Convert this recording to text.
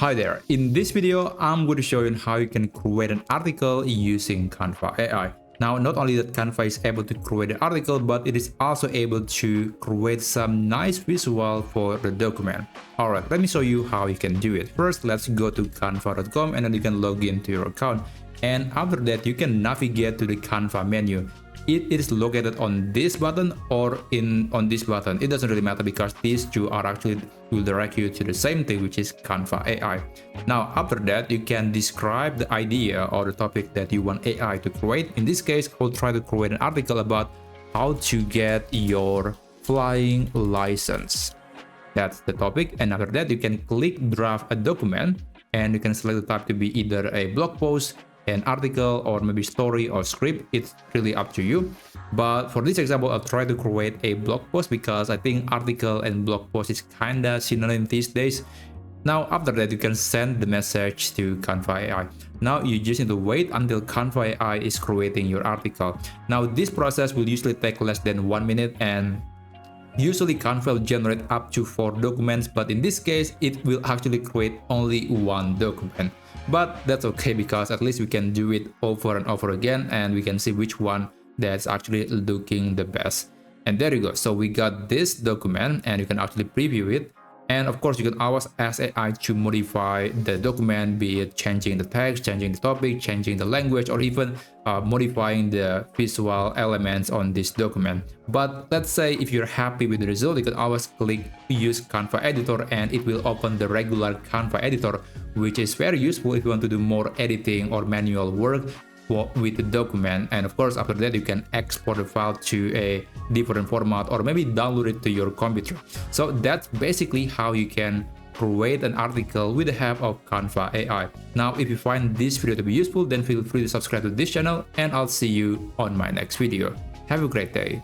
Hi there, in this video I'm going to show you how you can create an article using Canva AI. Now not only that Canva is able to create an article, but it is also able to create some nice visual for the document. Alright, let me show you how you can do it. First, let's go to canva.com and then you can log into your account. And after that, you can navigate to the Canva menu. It is located on this button or on this button. It doesn't really matter because these two are actually will direct you to the same thing, which is Canva AI. Now after that, you can describe the idea or the topic that you want AI to create. In this case, I'll try to create an article about how to get your flying license. That's the topic. And after that, you can click draft a document and you can select the type to be either a blog post, an article, or maybe story or script. It's really up to you, but for this example I'll try to create a blog post because I think article and blog post is kinda synonym these days. Now after that, you can send the message to Canva AI. Now you just need to wait until Canva AI is creating your article. Now this process will usually take less than 1 minute, and usually Canva will generate up to 4 documents, but in this case it will actually create only 1 document. But that's okay because at least we can do it over and over again and we can see which one that's actually looking the best. And there you go. So we got this document and you can actually preview it. And of course, you can always ask AI to modify the document, be it changing the text, changing the topic, changing the language, or even modifying the visual elements on this document. But let's say if you're happy with the result, you can always click use Canva editor and it will open the regular Canva editor, which is very useful if you want to do more editing or manual work with the document. And of course, after that, you can export the file to a different format or maybe download it to your computer. So that's basically how you can create an article with the help of Canva AI. Now, if you find this video to be useful, then feel free to subscribe to this channel and I'll see you on my next video. Have a great day.